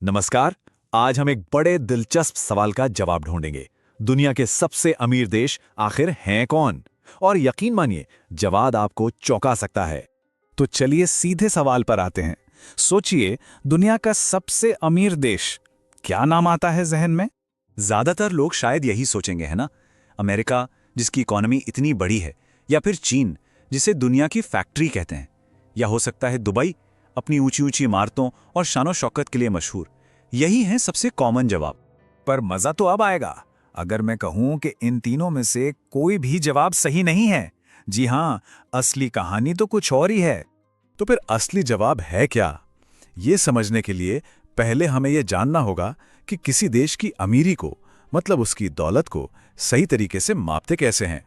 नमस्कार। आज हम एक बड़े दिलचस्प सवाल का जवाब ढूंढेंगे। दुनिया के सबसे अमीर देश आखिर हैं कौन? और यकीन मानिए, जवाब आपको चौंका सकता है। तो चलिए सीधे सवाल पर आते हैं। सोचिए, दुनिया का सबसे अमीर देश, क्या नाम आता है जहन में? ज्यादातर लोग शायद यही सोचेंगे, है ना? अमेरिका, जिसकी इकोनॉमी इतनी बड़ी है, या फिर चीन, जिसे दुनिया की फैक्ट्री कहते हैं, या हो सकता है दुबई, अपनी ऊंची ऊंची इमारतों और शानो शौकत के लिए मशहूर। यही है सबसे कॉमन जवाब। पर मजा तो अब आएगा अगर मैं कहूं कि इन तीनों में से कोई भी जवाब सही नहीं है। जी हां, असली कहानी तो कुछ और ही है। तो फिर असली जवाब है क्या? ये समझने के लिए पहले हमें यह जानना होगा कि किसी देश की अमीरी को, मतलब उसकी दौलत को, सही तरीके से मापते कैसे हैं।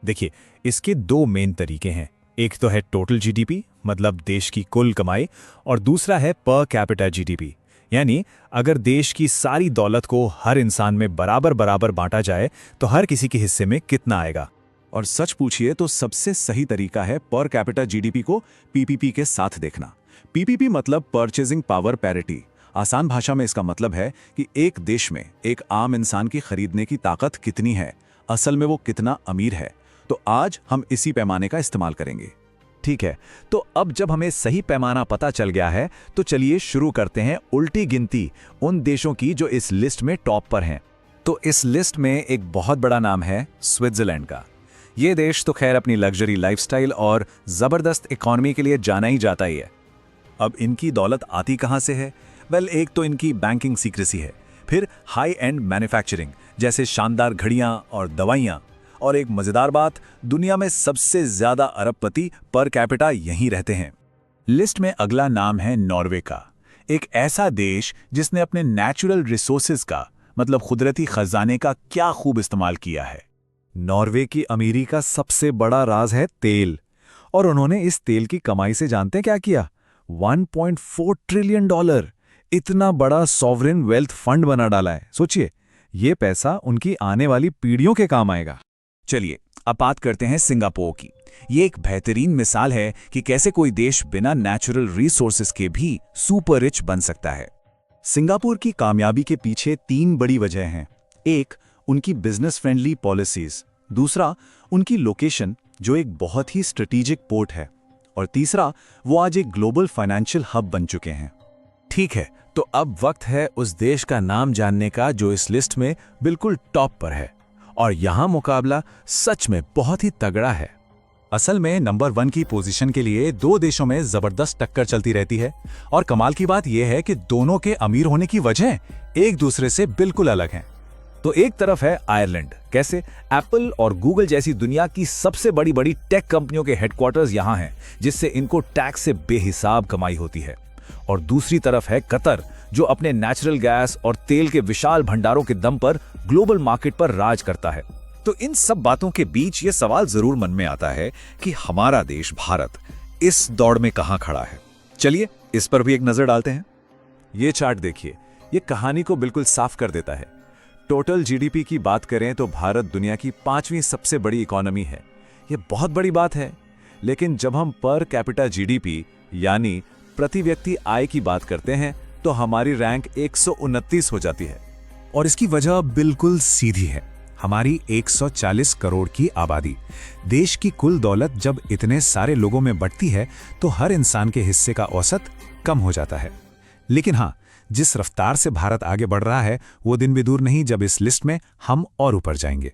देखिए, इसके दो मेन तरीके हैं। एक तो है टोटल जीडीपी, मतलब देश की कुल कमाई, और दूसरा है पर कैपिटा जीडीपी, यानी अगर देश की सारी दौलत को हर इंसान में बराबर बराबर बांटा जाए तो हर किसी के हिस्से में कितना आएगा। और सच पूछिए तो सबसे सही तरीका है पर कैपिटा जीडीपी को पीपीपी के साथ देखना। पीपीपी मतलब परचेजिंग पावर पैरिटी। आसान भाषा में इसका मतलब है कि एक देश में एक आम इंसान की खरीदने की ताकत कितनी है, असल में वो कितना अमीर है। तो आज हम इसी पैमाने का इस्तेमाल करेंगे। ठीक है, तो अब जब हमें सही पैमाना पता चल गया है तो चलिए शुरू करते हैं उल्टी गिनती उन देशों की जो इस लिस्ट में टॉप पर हैं। तो इस लिस्ट में एक बहुत बड़ा नाम है स्विट्जरलैंड का। ये देश तो खैर अपनी लग्जरी लाइफस्टाइल और जबरदस्त इकोनॉमी के लिए जाना ही जाता ही है। अब इनकी दौलत आती कहां से है? वेल, एक तो इनकी बैंकिंग सीक्रेसी है, फिर हाई एंड मैन्युफैक्चरिंग जैसे शानदार घड़ियां और दवाइयां, और एक मजेदार बात, दुनिया में सबसे ज्यादा अरबपति पर कैपिटा यहीं रहते हैं। लिस्ट में अगला नाम है नॉर्वे का, एक ऐसा देश जिसने अपने नेचुरल रिसोर्सेज का, मतलब कुदरती खजाने का क्या खूब इस्तेमाल किया है। नॉर्वे की अमीरी का सबसे बड़ा राज है तेल, और उन्होंने इस तेल की कमाई से जानते हैं क्या किया? 1.4 ट्रिलियन डॉलर। इतना बड़ा सॉवरेन वेल्थ फंड बना डाला है। सोचिए, ये पैसा उनकी आने वाली पीढ़ियों के काम आएगा। चलिए अब बात करते हैं सिंगापुर की। ये एक बेहतरीन मिसाल है कि कैसे कोई देश बिना नेचुरल रिसोर्सेज के भी सुपर रिच बन सकता है। सिंगापुर की कामयाबी के पीछे तीन बड़ी वजह हैं। एक, उनकी बिजनेस फ्रेंडली पॉलिसीज। दूसरा, उनकी लोकेशन जो एक बहुत ही स्ट्रेटेजिक पोर्ट है। और तीसरा, वो आज एक ग्लोबल फाइनेंशियल हब बन चुके हैं। ठीक है, तो अब वक्त है उस देश का नाम जानने का जो इस लिस्ट में बिल्कुल टॉप पर है, और यहां मुकाबला सच में बहुत ही तगड़ा है। असल में नंबर 1 की पोजीशन के लिए दो देशों में जबरदस्त टक्कर चलती रहती है, और कमाल की बात यह है कि दोनों के अमीर होने की वजह एक दूसरे से बिल्कुल अलग हैं। तो एक तरफ है आयरलैंड। कैसे? एप्पल और गूगल जैसी दुनिया की सबसे बड़ी बड़ी टेक कंपनियों के हेडक्वार्टर्स यहां हैं, जिससे इनको टैक्स से बेहिसाब कमाई होती है। और दूसरी तरफ है कतर, जो अपने नेचुरल गैस और तेल के विशाल भंडारों के दम पर ग्लोबल मार्केट पर राज करता है। तो इन सब बातों के बीच ये सवाल जरूर मन में आता है कि हमारा देश भारत इस दौड़ में कहां खड़ा है। चलिए इस पर भी एक नजर डालते हैं। ये चार्ट देखिए, ये कहानी को बिल्कुल साफ कर देता है। टोटल जीडीपी की बात करें तो भारत दुनिया की 5वीं सबसे बड़ी इकोनॉमी है। ये बहुत बड़ी बात है। लेकिन जब हम पर कैपिटा जीडीपी यानी प्रति व्यक्ति आय की बात करते हैं तो हमारी रैंक 129 हो जाती है। और इसकी वजह बिल्कुल सीधी है। हमारी 140 करोड़ की आबादी। देश की कुल दौलत जब इतने सारे लोगों में बढ़ती है तो हर इंसान के हिस्से का औसत कम हो जाता है। लेकिन हाँ, जिस रफ्तार से भारत आगे बढ़ रहा है वो दिन भी दूर नहीं जब इस लिस्ट में हम और ऊपर जाएंगे।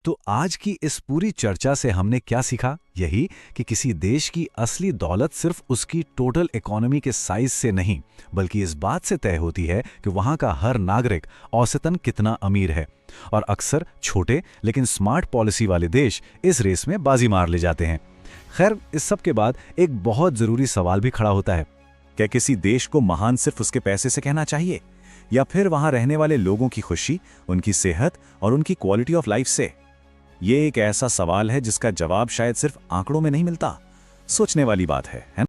तो आज की इस पूरी चर्चा से हमने क्या सीखा? यही कि किसी देश की असली दौलत सिर्फ उसकी टोटल इकोनॉमी के साइज से नहीं, बल्कि इस बात से तय होती है कि वहां का हर नागरिक औसतन कितना अमीर है। और अक्सर छोटे लेकिन स्मार्ट पॉलिसी वाले देश इस रेस में बाजी मार ले जाते हैं। खैर, इस सब के बाद एक बहुत जरूरी सवाल भी खड़ा होता है। क्या किसी देश को महान सिर्फ उसके पैसे से कहना चाहिए, या फिर वहां रहने वाले लोगों की खुशी, उनकी सेहत और उनकी क्वालिटी ऑफ लाइफ से? ये एक ऐसा सवाल है जिसका जवाब शायद सिर्फ आंकड़ों में नहीं मिलता। सोचने वाली बात है ना?